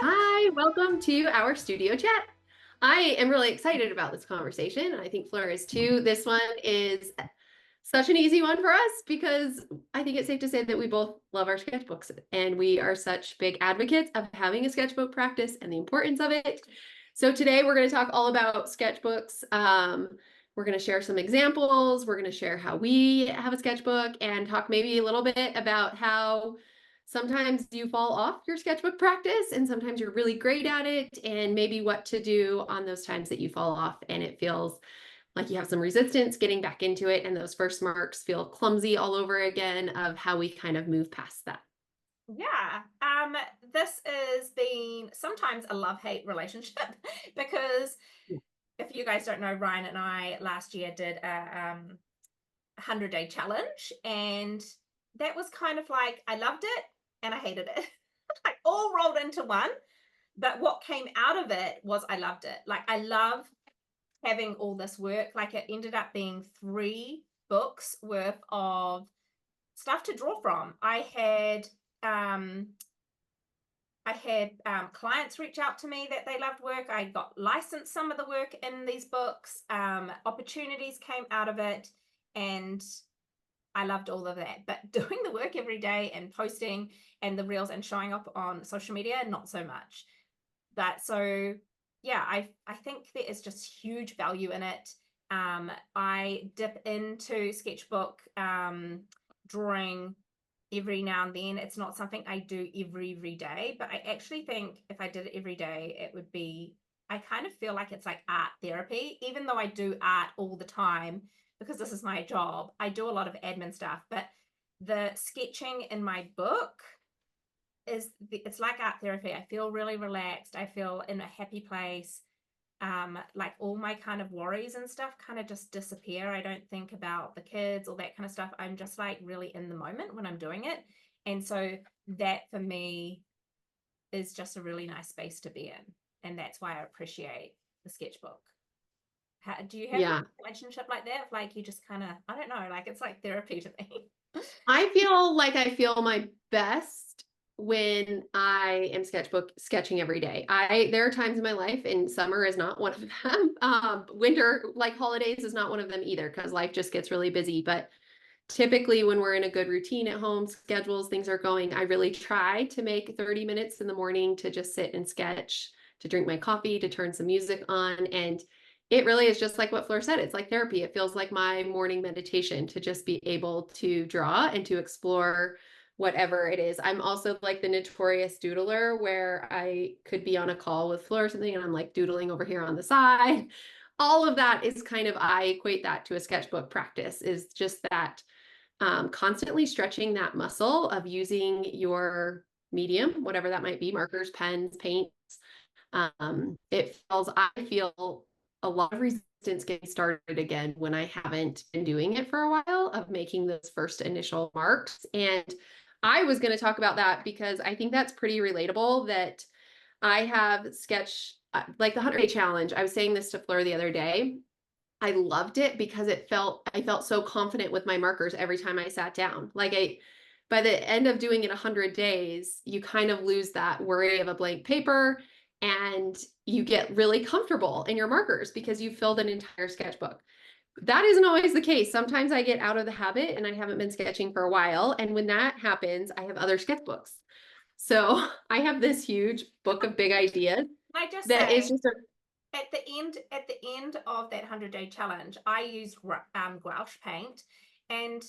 Hi, welcome to our studio chat. I am really excited about this conversation, and I think Fleur is too. This one is such an easy one for us because I think it's safe to say that we both love our sketchbooks and we are such big advocates of having a sketchbook practice and the importance of it. So today we're going to talk all about sketchbooks. We're going to share some examples. We're going to share how we have a sketchbook and talk maybe a little bit about how sometimes you fall off your sketchbook practice and sometimes you're really great at it, and maybe what to do on those times that you fall off and it feels like you have some resistance getting back into it and those first marks feel clumsy all over again, of how we kind of move past that. Yeah, this has been sometimes a love-hate relationship because if you guys don't know, Ryan and I last year did a 100-day challenge, and that was kind of like I loved it and I hated it, like all rolled into one. But what came out of it was I loved it. Like I love having all this work. Like it ended up being 3 books worth of stuff to draw from. Um, I had clients reach out to me that they loved work. I got licensed some of the work in these books. Opportunities came out of it, and I loved all of that. But doing the work every day and posting and the reels and showing up on social media, not so much. But so yeah, I think there is just huge value in it. I dip into sketchbook drawing every now and then. It's not something I do every day, but I actually think if I did it every day, it would be, I kind of feel like it's like art therapy, even though I do art all the time because this is my job. I do a lot of admin stuff, but the sketching in my book it's like art therapy. I feel really relaxed. I feel in a happy place. Like all my kind of worries and stuff kind of just disappear. I don't think about the kids or that kind of stuff. I'm just like really in the moment when I'm doing it. And so that for me is just a really nice space to be in. And that's why I appreciate the sketchbook. Do you have like Yeah. a relationship like that? Like you just kind of, I don't know, like it's like therapy to me. I feel like I feel my best when I am sketchbook sketching every day. There are times in my life, and summer is not one of them. Winter, like holidays, is not one of them either because life just gets really busy. But typically, when we're in a good routine at home, schedules, things are going, I really try to make 30 minutes in the morning to just sit and sketch, to drink my coffee, to turn some music on. And it really is just like what Fleur said. It's like therapy. It feels like my morning meditation to just be able to draw and to explore whatever it is. I'm also like the notorious doodler where I could be on a call with Fleur or something and I'm like doodling over here on the side. All of that is kind of, I equate that to a sketchbook practice, is just that constantly stretching that muscle of using your medium, whatever that might be, markers, pens, paints. I feel a lot of resistance getting started again when I haven't been doing it for a while, of making those first initial marks. And I was going to talk about that because I think that's pretty relatable, that I have like the 100-day challenge. I was saying this to Fleur the other day. I loved it because I felt so confident with my markers every time I sat down. By the end of doing it 100 days, you kind of lose that worry of a blank paper and you get really comfortable in your markers because you filled an entire sketchbook. That isn't always the case. Sometimes I get out of the habit and I haven't been sketching for a while. And when that happens, I have other sketchbooks. So I have this huge book of big ideas Can I just that is say, just a, at the end of that 100-day challenge, I used gouache paint, and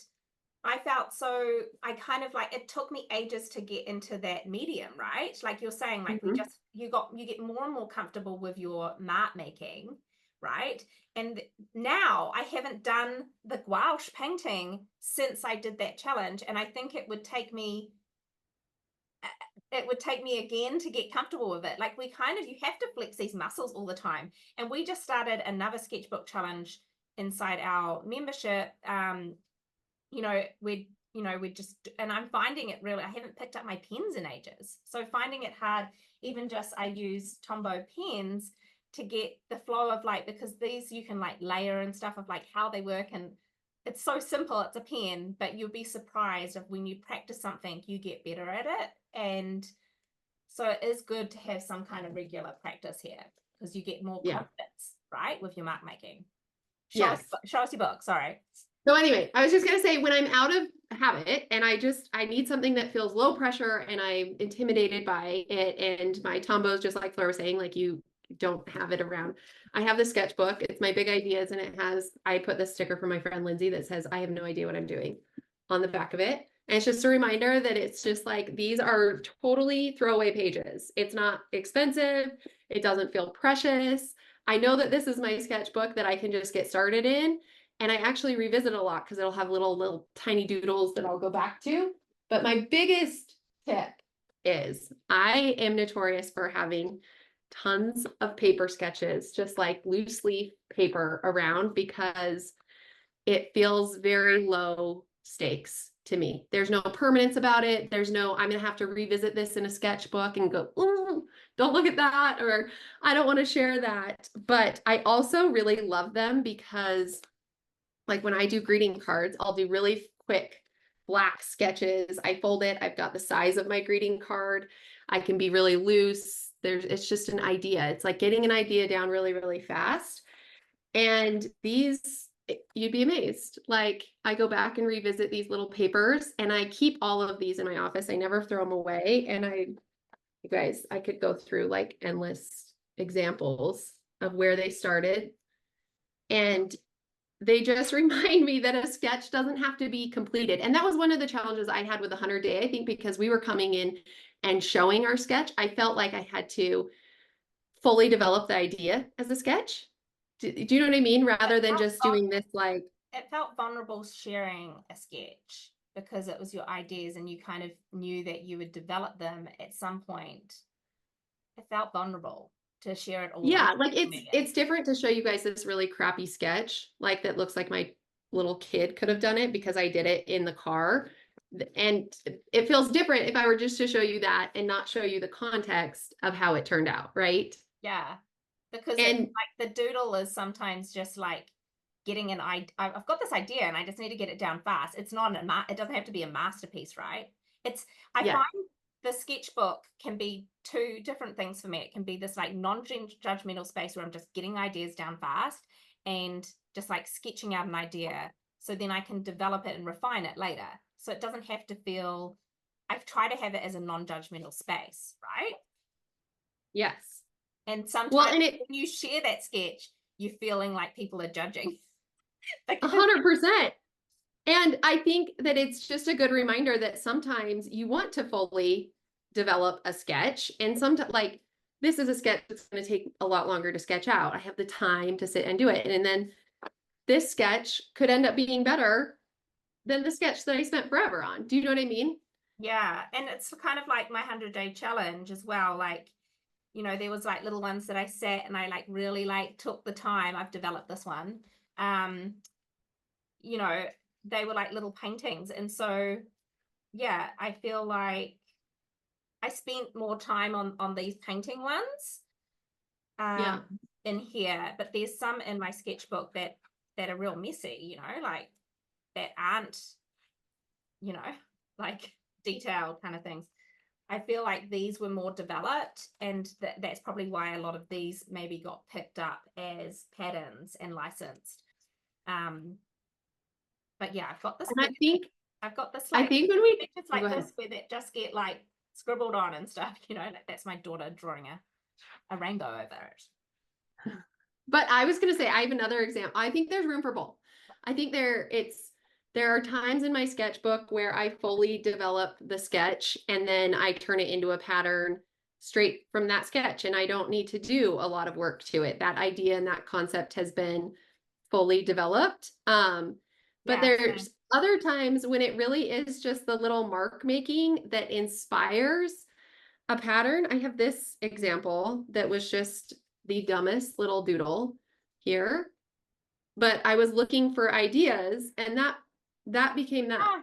I felt so I kind of like it took me ages to get into that medium, right? Like you're saying, like we Mhm. just you get more and more comfortable with your mark making, right? And now I haven't done the gouache painting since I did that challenge, and I think it would take me again to get comfortable with it. Like we kind of, you have to flex these muscles all the time. And we just started another sketchbook challenge inside our membership. We just, and I'm finding it really, I haven't picked up my pens in ages. So finding it hard, even just I use Tombow pens to get the flow of like, because these you can like layer and stuff of like how they work. And it's so simple, it's a pen, but you'll be surprised of when you practice something, you get better at it. And So it is good to have some kind of regular practice here because you get more Yeah. confidence, right, with your mark making. Yes. Show us your book. Sorry. So anyway, I was just gonna say when I'm out of habit and I need something that feels low pressure and I'm intimidated by it, and my Tombows, just like Fleur was saying, like you don't have it around. I have the sketchbook. It's my big ideas, and I put this sticker from my friend Lindsay that says I have no idea what I'm doing on the back of it. And it's just a reminder that it's just like these are totally throwaway pages. It's not expensive. It doesn't feel precious. I know that this is my sketchbook that I can just get started in. And I actually revisit a lot because it'll have little tiny doodles that I'll go back to. But my biggest tip is I am notorious for having tons of paper sketches, just like loose leaf paper around, because it feels very low stakes to me. There's no permanence about it. There's no, I'm going to have to revisit this in a sketchbook and go, ooh, don't look at that, or I don't want to share that. But I also really love them because, like, when I do greeting cards, I'll do really quick black sketches. I fold it. I've got the size of my greeting card. I can be really loose. It's just an idea. It's like getting an idea down really, really fast. And these, you'd be amazed. Like, I go back and revisit these little papers, and I keep all of these in my office. I never throw them away. And you guys, I could go through like endless examples of where they started. And they just remind me that a sketch doesn't have to be completed. And that was one of the challenges I had with the 100 Day, I think, because we were coming in and showing our sketch. I felt like I had to fully develop the idea as a sketch. Do you know what I mean? Rather than just doing this like. It felt vulnerable sharing a sketch because it was your ideas and you kind of knew that you would develop them at some point. It felt vulnerable to share it all. Yeah, like it's different to show you guys this really crappy sketch, like that looks like my little kid could have done it because I did it in the car. And it feels different if I were just to show you that and not show you the context of how it turned out, right? Yeah, because And like the doodle is sometimes just like getting an idea. I've got this idea and I just need to get it down fast. It's not it doesn't have to be a masterpiece, right? I yeah, find the sketchbook can be two different things for me. It can be this like non-judgmental space where I'm just getting ideas down fast and just like sketching out an idea so then I can develop it and refine it later. So it doesn't have to feel, I've tried to have it as a non-judgmental space, right? yes. And sometimes Well, and when you share that sketch, you're feeling like people are judging. 100%. And I think that it's just a good reminder that sometimes you want to fully develop a sketch, and sometimes, like, this is a sketch that's going to take a lot longer to sketch out. I have the time to sit and do it. And then this sketch could end up being better than the sketch that I spent forever on. Do you know what I mean? Yeah. And it's kind of like my 100-day challenge as well. Like, you know, there was like little ones that I sat and I like really like took the time. I've developed this one. You know, they were like little paintings. And so, yeah, I feel like I spent more time on these painting ones Yeah. in here, but there's some in my sketchbook that are real messy, you know, like that aren't, you know, like detailed kind of things. I feel like these were more developed, and that's probably why a lot of these maybe got picked up as patterns and licensed. But yeah, I've got this. And I've got this I like think when we, it's oh, like go ahead. this where that just get like scribbled on and stuff. You know, that's my daughter drawing a rainbow over it. But I was going to say, I have another example. I think there's room for both. I think there are times in my sketchbook where I fully develop the sketch and then I turn it into a pattern straight from that sketch, and I don't need to do a lot of work to it. That idea and that concept has been fully developed. But there's other times when it really is just the little mark making that inspires a pattern. I have this example that was just the dumbest little doodle here, but I was looking for ideas, and that became that.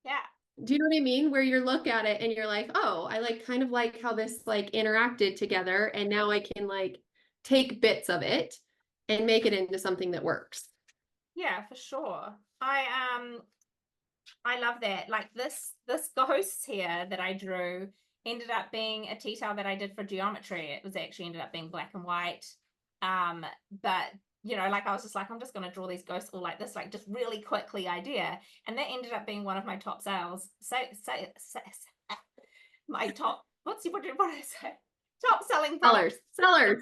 Yeah. Do you know what I mean? Where you look at it and you're like, oh, I like kind of like how this like interacted together, and now I can like take bits of it and make it into something that works. Yeah, for sure. I love that. Like this ghost here that I drew ended up being a tea towel that I did for geometry. It was actually ended up being black and white. But you know, like I was just like, I'm just going to draw these ghosts all like this, like just really quickly idea. And that ended up being one of my top sales. My top, what did I say? Top selling products. Sellers.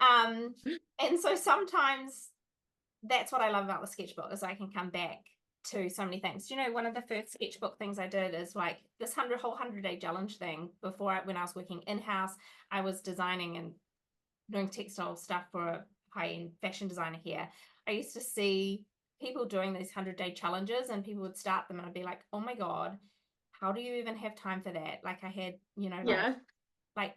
And so sometimes that's what I love about the sketchbook is I can come back to so many things. You know, one of the first sketchbook things I did is like this whole 100-day challenge thing. When I was working in-house, I was designing and doing textile stuff for a high-end fashion designer here. I used to see people doing these 100-day challenges, and people would start them and I'd be like, oh my God, how do you even have time for that? Like I had, you know, like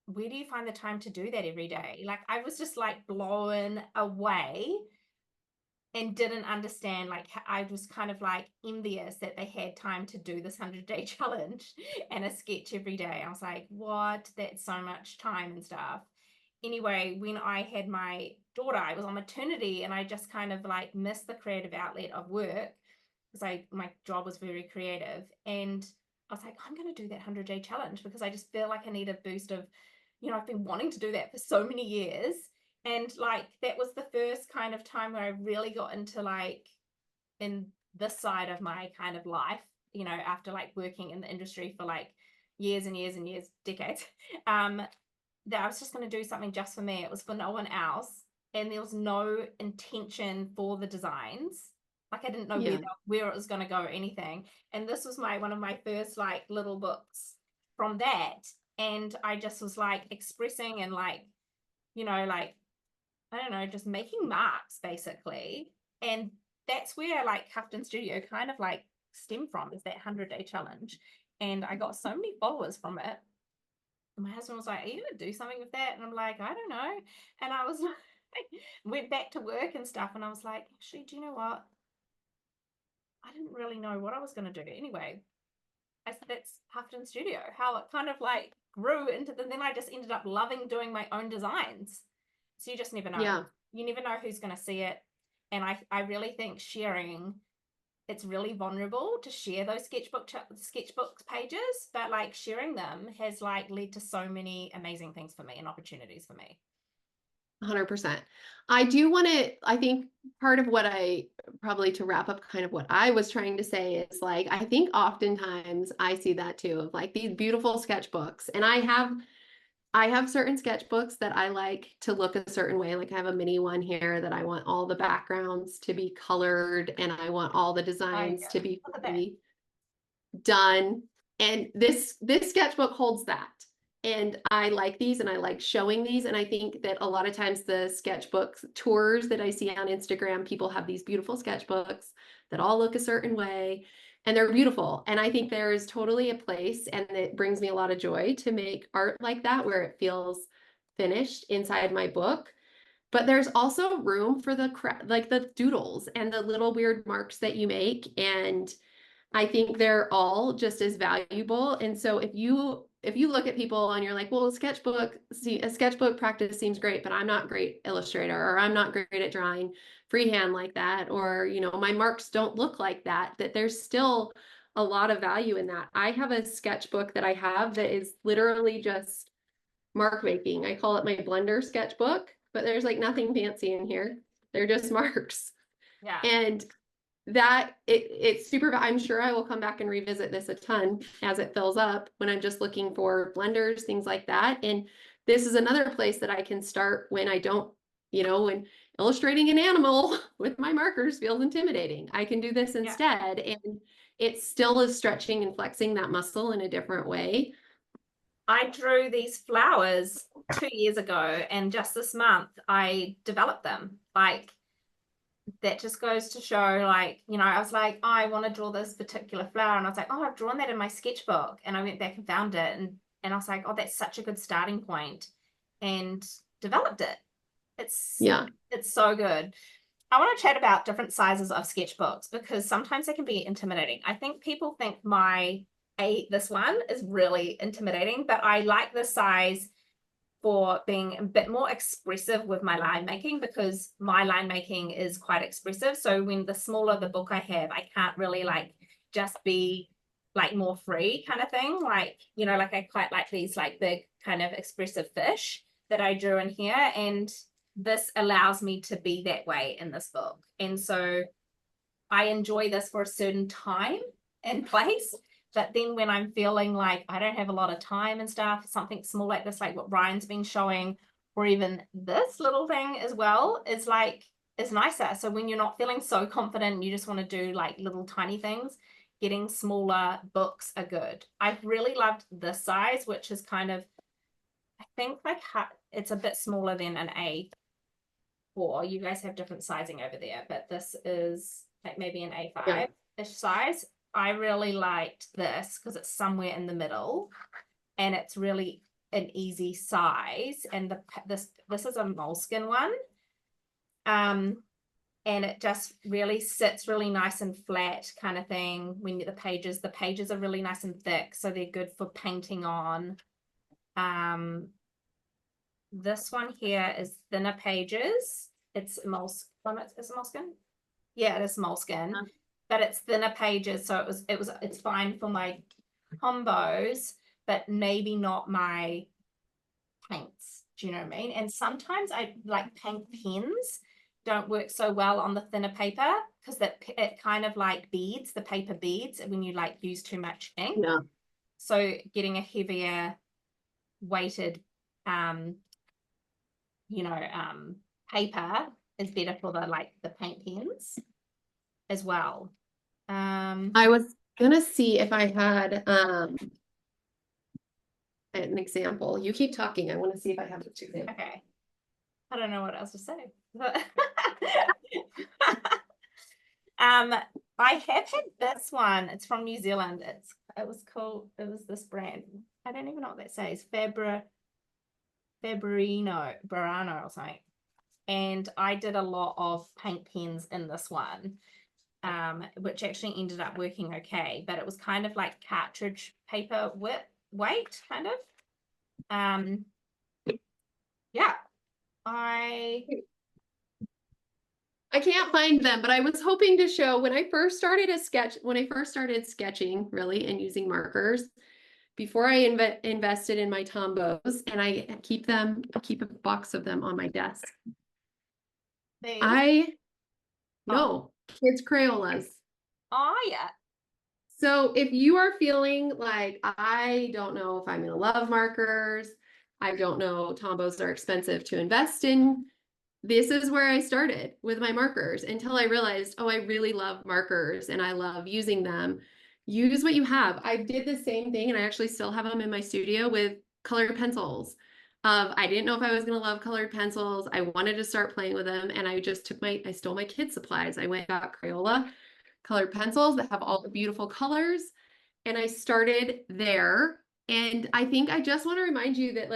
where do you find the time to do that every day? Like I was just like blown away and didn't understand. Like I was kind of like envious that they had time to do this 100-day challenge and a sketch every day. I was like, what? That's so much time and stuff. Anyway, when I had my daughter, I was on maternity and I just kind of like missed the creative outlet of work because my job was very creative. And I was like, I'm going to do that 100-day challenge because I just feel like I need a boost of, you know, I've been wanting to do that for so many years. And like that was the first kind of time where I really got into like in this side of my kind of life, you know, after like working in the industry for like years and years and years, decades, that I was just going to do something just for me. It was for no one else. And there was no intention for the designs. Like I didn't know where it was going to go or anything. And this was one of my first like little books from that. And I just was like expressing and like, you know, like, I don't know, just making marks basically. And that's where like Houghton Studio kind of like stemmed from, is that 100-day challenge. And I got so many followers from it. And my husband was like, are you going to do something with that? And I'm like, I don't know. And I was like, went back to work and stuff. And I was like, actually, do you know what? I didn't really know what I was going to do. Anyway, I said, that's Houghton Studio, how it kind of like grew into then I just ended up loving doing my own designs. So you just never know. Yeah. You never know who's going to see it. And I really think sharing, it's really vulnerable to share those sketchbook pages, but like sharing them has like led to so many amazing things for me and opportunities for me. 100%. I do want to, I think part of what probably to wrap up kind of what I was trying to say is like, I think oftentimes I see that too, of like these beautiful sketchbooks. And I have certain sketchbooks that I like to look a certain way. Like I have a mini one here that I want all the backgrounds to be colored and I want all the designs to be done. And this sketchbook holds that. And I like these and I like showing these. And I think that a lot of times the sketchbook tours that I see on Instagram, people have these beautiful sketchbooks that all look a certain way and they're beautiful. And I think there is totally a place, and it brings me a lot of joy to make art like that where it feels finished inside my book. But there's also room for like the doodles and the little weird marks that you make. And I think they're all just as valuable. And so if you look at people and you're like, well, a sketchbook practice seems great, but I'm not a great illustrator, or I'm not great at drawing freehand like that, or, you know, my marks don't look like that there's still a lot of value in that. I have a sketchbook that I have that is literally just mark making. I call it my Blender sketchbook, but there's like nothing fancy in here. They're just marks. Yeah. And that it's super, I'm sure I will come back and revisit this a ton as it fills up when I'm just looking for blenders, things like that. And this is another place that I can start when I don't, you know, when illustrating an animal with my markers feels intimidating. I can do this instead. And it still is stretching and flexing that muscle in a different way. I drew these flowers 2 years ago, and just this month I developed them. Like, that just goes to show, like, you know, I was like, oh, I want to draw this particular flower, and I was like, oh, I've drawn that in my sketchbook, and I went back and found it, and I was like, oh, that's such a good starting point, and developed it. It's so good. I want to chat about different sizes of sketchbooks because sometimes they can be intimidating. I think people think this one is really intimidating, but I like the size for being a bit more expressive with my line making, because my line making is quite expressive. So when the smaller the book I have, I can't really like just be like more free kind of thing. Like, you know, like I quite like these like big kind of expressive fish that I drew in here. And this allows me to be that way in this book. And so I enjoy this for a certain time and place. But then when I'm feeling like I don't have a lot of time and stuff, something small like this, like what Ryan's been showing, or even this little thing as well, is like, is nicer. So when you're not feeling so confident, you just want to do like little tiny things, getting smaller books are good. I've really loved this size, which is kind of, I think like it's a bit smaller than an A4. You guys have different sizing over there, but this is like maybe an A5-ish size. I really liked this because it's somewhere in the middle and it's really an easy size. And this is a moleskin one. And it just really sits really nice and flat kind of thing. When the pages are really nice and thick, so they're good for painting on. This one here is thinner pages. It's moleskin. Is it moleskin? Yeah, it is moleskin, but it's thinner pages, so it's fine for my combos, but maybe not my paints. Do you know what I mean? And sometimes I like paint pens don't work so well on the thinner paper because it kind of like beads, the paper beads when you like use too much ink. Yeah. So getting a heavier weighted paper is better for the paint pens as well. I was gonna see if I had an example. You keep talking. I want to see if I have it too. Okay. I don't know what else to say. I have had this one. It's from New Zealand. It was cool. It was this brand. I don't even know what that says. Barano or something. And I did a lot of paint pens in this one, which actually ended up working okay. But it was kind of like cartridge paper weight, kind of. Yeah. I can't find them, but I was hoping to show when I first started sketching really and using markers before I invested in my Tombos, and I keep a box of them on my desk. No, kids Crayolas. Oh yeah. So if you are feeling like, I don't know if I'm gonna love markers, I don't know, Tombos are expensive to invest in, this is where I started with my markers until I realized, oh, I really love markers and I love using them. Use what you have. I did the same thing and I actually still have them in my studio with colored pencils. I didn't know if I was going to love colored pencils. I wanted to start playing with them and I just I stole my kids' supplies. I went and got Crayola colored pencils that have all the beautiful colors and I started there. And I think I just want to remind you that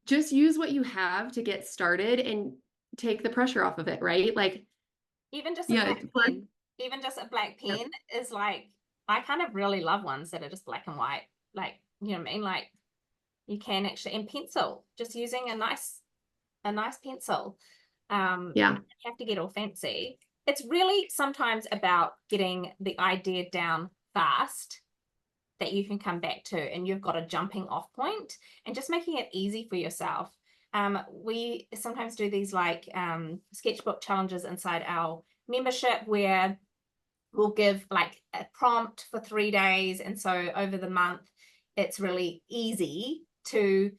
just use what you have to get started and take the pressure off of it, right? Like even just a black pen is like, I kind of really love ones that are just black and white. Like, you know what I mean? Like you can actually, and pencil, just using a nice pencil. You have to get all fancy. It's really sometimes about getting the idea down fast that you can come back to, and you've got a jumping off point, and just making it easy for yourself. We sometimes do these sketchbook challenges inside our membership where we'll give like a prompt for 3 days, and so over the month it's really easy to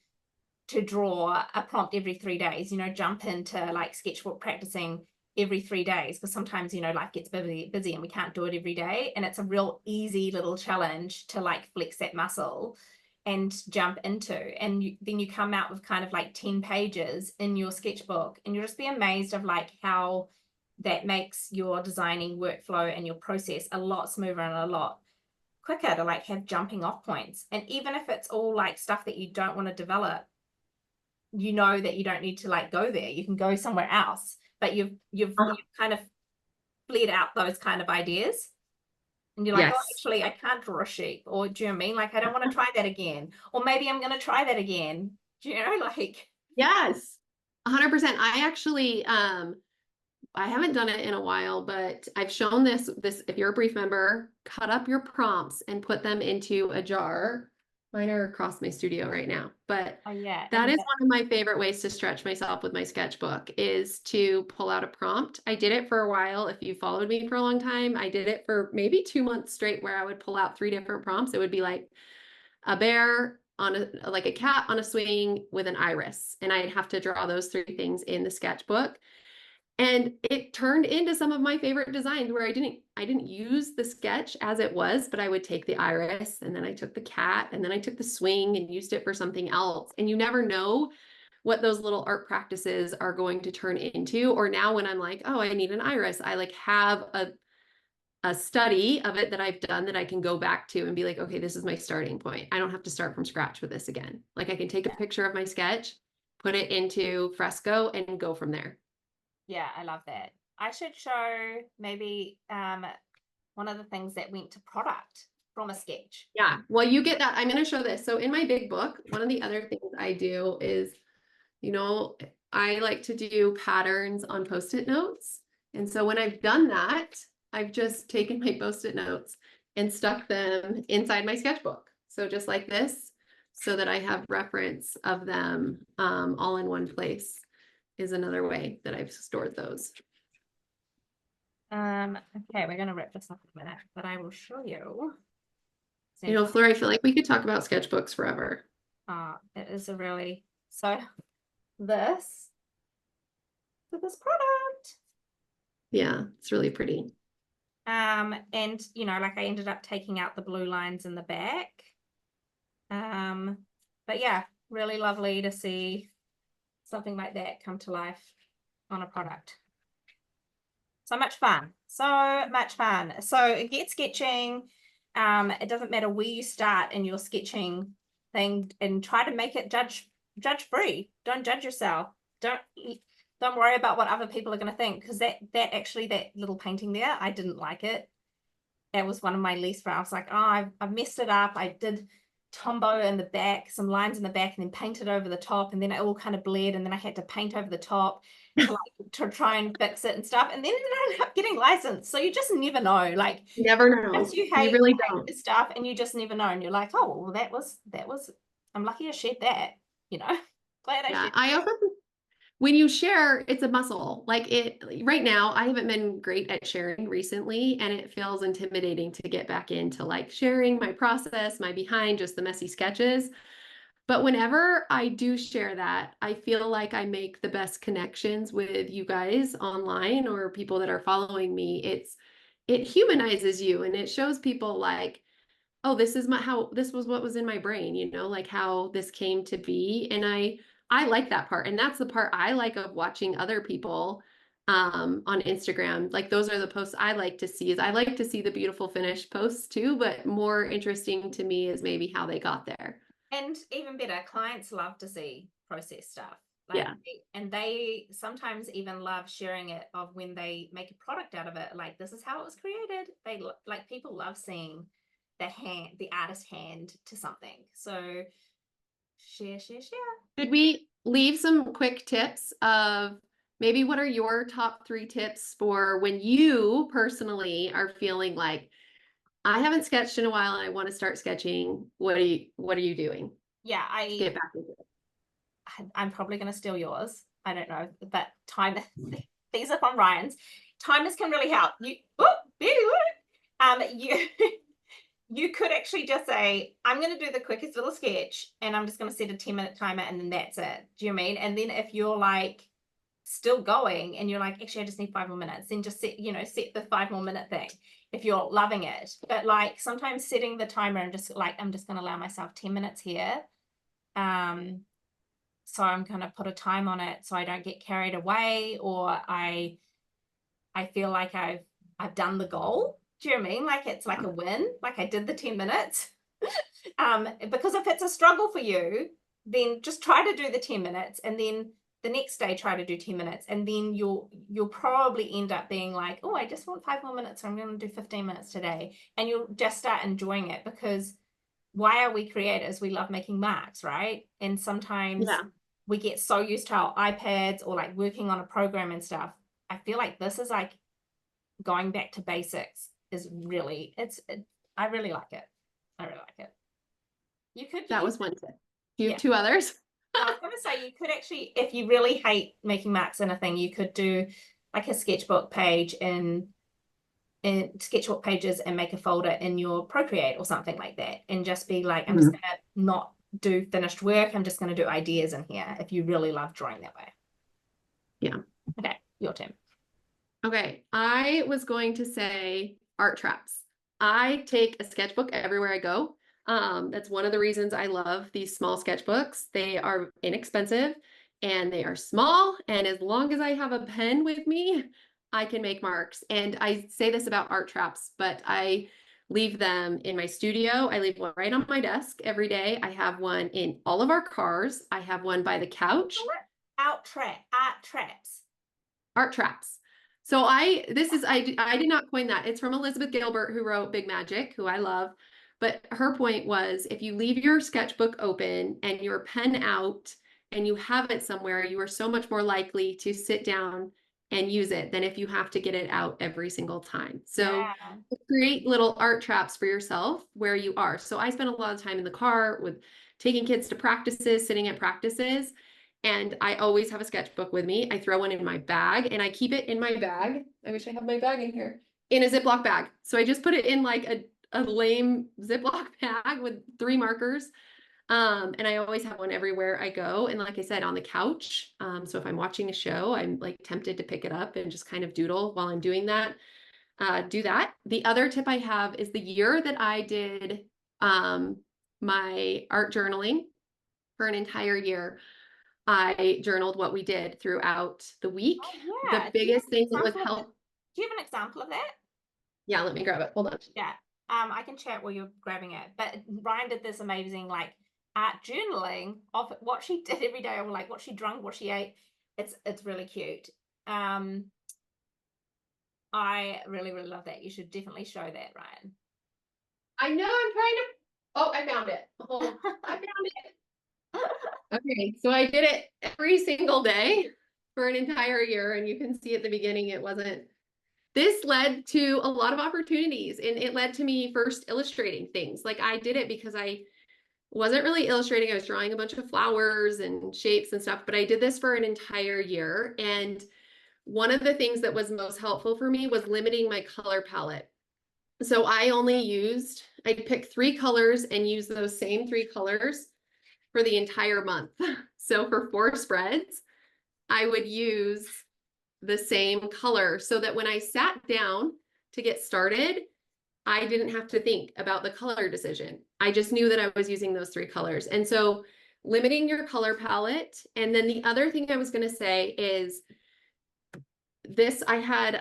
draw a prompt every 3 days. Jump into like sketchbook practicing every 3 days, because sometimes life gets busy and we can't do it every day, and it's a real easy little challenge to like flex that muscle and jump into. And then you come out with kind of like 10 pages in your sketchbook, and you'll just be amazed of like how that makes your designing workflow and your process a lot smoother and a lot quicker to like have jumping off points. And even if it's all like stuff that you don't want to develop, that you don't need to like go there, you can go somewhere else, but you've kind of fled out those kind of ideas, and you're like, oh, actually I can't draw a sheep, or do you know what I mean? Like, I don't want to try that again, or maybe I'm going to try that again. Do you know, like, yes, 100%. I actually I haven't done it in a while, but I've shown this, if you're a brief member, cut up your prompts and put them into a jar. Mine are across my studio right now, but Oh yeah, that is one of my favorite ways to stretch myself with my sketchbook is to pull out a prompt. I did it for a while. If you followed me for a long time, I did it for maybe 2 months straight where I would pull out 3 different prompts. It would be like a bear on like a cat on a swing with an iris. And I'd have to draw those 3 things in the sketchbook. And it turned into some of my favorite designs where I didn't use the sketch as it was, but I would take the iris and then I took the cat and then I took the swing and used it for something else. And you never know what those little art practices are going to turn into. Or now when I'm like, oh, I need an iris, I like have a study of it that I've done that I can go back to and be like, okay, this is my starting point. I don't have to start from scratch with this again. Like I can take a picture of my sketch, put it into Fresco and go from there. Yeah, I love that. I should show maybe one of the things that went to product from a sketch. Yeah, well, you get that. I'm going to show this. So in my big book, one of the other things I do is, I like to do patterns on Post-it notes. And so when I've done that, I've just taken my Post-it notes and stuck them inside my sketchbook. So just like this, so that I have reference of them all in one place is another way that I've stored those. Okay, we're going to wrap this up in a minute, but I will show you. Fleur, I feel like we could talk about sketchbooks forever. It is a really, so this product. Yeah, it's really pretty. And like I ended up taking out the blue lines in the back. But yeah, really lovely to see something like that come to life on a product. So much fun. So much fun. So get sketching. It doesn't matter where you start in your sketching thing, and try to make it judge free. Don't judge yourself. Don't worry about what other people are going to think, because that little painting there, I didn't like it. That was one of my least favorite. I was like, oh, I've messed it up. I did Tombow in the back, some lines in the back, and then painted over the top, and then it all kind of bled, and then I had to paint over the top to try and fix it and stuff, and then it ended up getting licensed. So you just never know. Like, you never know. You really don't. This stuff, and you just never know, and you're like, oh, well, that was. I'm lucky I shared that. Glad I shared. I often, when you share, it's a muscle. Like right now, I haven't been great at sharing recently, and it feels intimidating to get back into like sharing my process, my behind, just the messy sketches. But whenever I do share that, I feel like I make the best connections with you guys online or people that are following me. It humanizes you and it shows people like, oh, this is how this was what was in my brain, like how this came to be. And I like that part. And that's the part I like of watching other people on Instagram. Like those are the posts I like to see. Is I like to see the beautiful finished posts too, but more interesting to me is maybe how they got there. And even better, clients love to see process stuff. Like, and they sometimes even love sharing it of when they make a product out of it. Like, this is how it was created. People love seeing the artist hand to something. So share. Did we leave some quick tips of maybe what are your top 3 tips for when you personally are feeling like I haven't sketched in a while and I want to start sketching? What are you doing? Yeah, get back into it. I'm probably going to steal yours. I don't know, but these are from Ryan's. Timers can really help. You could actually just say, I'm going to do the quickest little sketch and I'm just going to set a 10-minute timer and then that's it. Do you know what I mean? And then if you're like still going and you're like, actually, I just need 5 more minutes, then just set the 5 more minute thing if you're loving it. But like sometimes setting the timer and just like, I'm just going to allow myself 10 minutes here. So I'm going to put a time on it so I don't get carried away, or I feel like I've done the goal. Do you know what I mean? Like it's like a win, like I did the 10 minutes. Because if it's a struggle for you, then just try to do the 10 minutes and then the next day try to do 10 minutes, and then you'll probably end up being like, oh, I just want 5 more minutes, so I'm going to do 15 minutes today, and you'll just start enjoying it. Because why are we creators? We love making marks, right? And sometimes we get so used to our iPads or like working on a program and stuff I feel like this is like going back to basics is really, I really like it. I really like it. You could That use, was one tip. Do you yeah. have two others? I was going to say, you could actually, if you really hate making marks in a thing, you could do like a sketchbook page in sketchbook pages and make a folder in your Procreate or something like that, and just be like, I'm just Mhm. gonna not do finished work. I'm just gonna do ideas in here. If you really love drawing that way. Yeah. Okay, your turn. Okay, I was going to say art traps. I take a sketchbook everywhere I go. That's one of the reasons I love these small sketchbooks. They are inexpensive and they are small. And as long as I have a pen with me, I can make marks. And I say this about art traps, but I leave them in my studio. I leave one right on my desk every day. I have one in all of our cars. I have one by the couch. Art traps. Art traps. So I did not coin that. It's from Elizabeth Gilbert, who wrote Big Magic, who I love. But her point was if you leave your sketchbook open and your pen out and you have it somewhere, you are so much more likely to sit down and use it than if you have to get it out every single time. So Yeah. create little art traps for yourself where you are. So I spend a lot of time in the car with taking kids to practices, sitting at practices. And I always have a sketchbook with me. I throw one in my bag and I keep it in my bag. I wish I had my bag in here. In a Ziploc bag. So I just put it in like a lame Ziploc bag with 3 markers. And I always have one everywhere I go. And like I said, on the couch. So if I'm watching a show, I'm like tempted to pick it up and just kind of doodle while I'm doing that. Do that. The other tip I have is the year that I did my art journaling for an entire year. I journaled what we did throughout the week. Oh The yeah. biggest thing that was help. Do you have an example of that? Yeah, let me grab it. Hold on. Yeah. I can chat while you're grabbing it. But Ryan did this amazing like art journaling of what she did every day, or like what she drank, what she ate. It's really cute. I really, really love that. You should definitely show that, Ryan. I know I'm trying to. Oh, I found it. Oh, I found it. Okay, so I did it every single day for an entire year, and you can see at the beginning it wasn't. This led to a lot of opportunities, and it led to me first illustrating things. Like I did it because I wasn't really illustrating. I was drawing a bunch of flowers and shapes and stuff, but I did this for an entire year. And one of the things that was most helpful for me was limiting my color palette. So I'd pick 3 colors and use those same 3 colors for the entire month. So for 4 spreads, I would use the same color so that when I sat down to get started, I didn't have to think about the color decision. I just knew that I was using those 3 colors. And so limiting your color palette. And then the other thing I was going to say is this, I had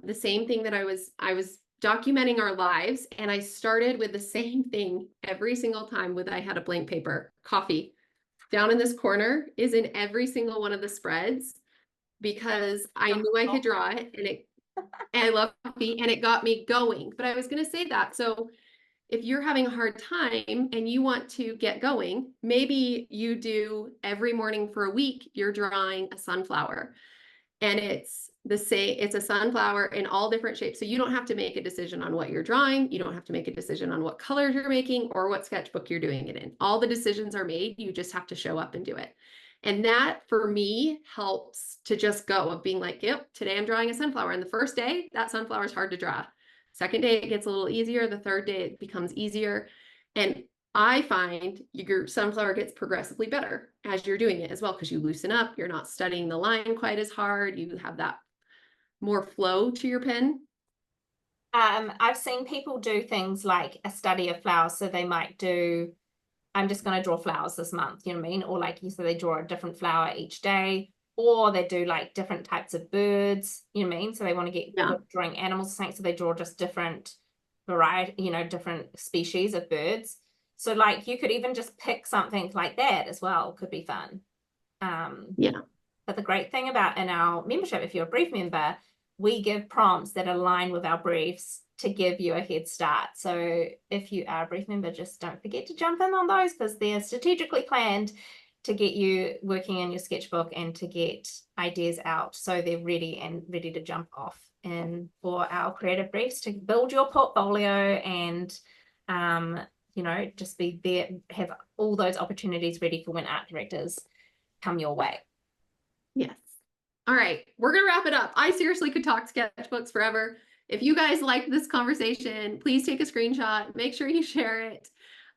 the same thing that I was documenting our lives, and I started with the same thing every single time with I had a blank paper. Coffee down in this corner is in every single one of the spreads because I knew I could draw it, and I love coffee and it got me going. But I was going to say that. So if you're having a hard time and you want to get going, maybe you do every morning for a week, you're drawing a sunflower. And it's a sunflower in all different shapes. So you don't have to make a decision on what you're drawing. You don't have to make a decision on what colors you're making or what sketchbook you're doing it in. All the decisions are made. You just have to show up and do it. And that for me helps to just go of being like, yep, today I'm drawing a sunflower. And the first day, that sunflower is hard to draw. Second day, it gets a little easier. The third day, it becomes easier. And I find your sunflower gets progressively better as you're doing it as well, because you loosen up, you're not studying the line quite as hard, you have that more flow to your pen. I've seen people do things like a study of flowers. So they might do, I'm just going to draw flowers this month, you know what I mean? Or like you said, they draw a different flower each day, or they do like different types of birds, you know what I mean? So they want to get good at drawing animals, so they draw just different variety, different species of birds. So like you could even just pick something like that as well, could be fun. Yeah. But the great thing about in our membership, if you're a brief member, we give prompts that align with our briefs to give you a head start. So if you are a brief member, just don't forget to jump in on those because they're strategically planned to get you working in your sketchbook and to get ideas out so they're ready to jump off in for our creative briefs to build your portfolio and just be there, have all those opportunities ready for when art directors come your way. Yes. All right, we're gonna wrap it up. I seriously could talk sketchbooks forever. If you guys liked this conversation, please take a screenshot, make sure you share it.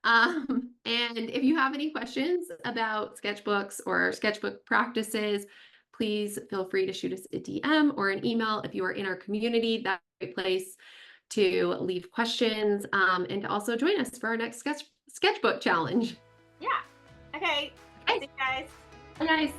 And if you have any questions about sketchbooks or sketchbook practices, please feel free to shoot us a DM or an email. If you are in our community, that's a great place to leave questions and to also join us for our next sketchbook challenge. Yeah. Okay. Okay. See you guys. Bye, guys.